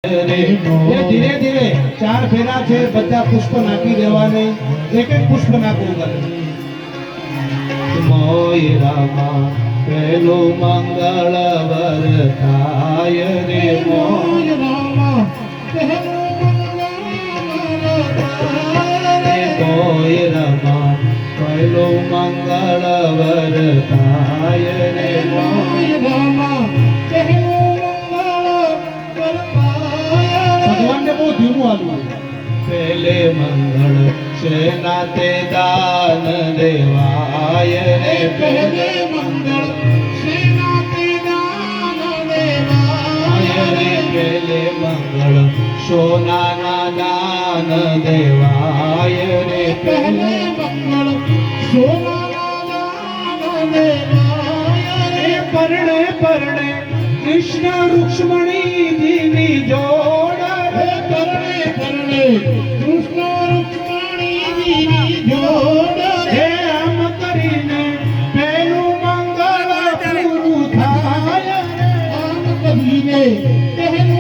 ધીરે ધીરે ચાર ફેરા છે, બધા પુષ્પ નાખી દેવાને, એક એક પુષ્પ નાખવું કરે. મોયરામાં પહેલું મંગળ વરતાય રે, મોયરામાં પહેલું મંગળ વરતાય રે, મોયરામાં ભગવાનને બહુ ધીમું હાલવું. પેલે મંગળ સેના તે દાન દેવાય રે, પેલે મંગળ સેના તે દાન દેવાય રે, પેલે મંગળ સોનાના દાન દેવાય રે, પેલે મંગળ સોનાના દાન દેવાય રે. પરણે પરણે કૃષ્ણ રૂક્ષ્મણીજીની જોડ, પરણે પરણે કૃષ્ણ રૂક્ષ્મણીજીની જોડ, એમ કરીને પેલું મંગળ પૂરું થાય, આમ કરીને પહેલું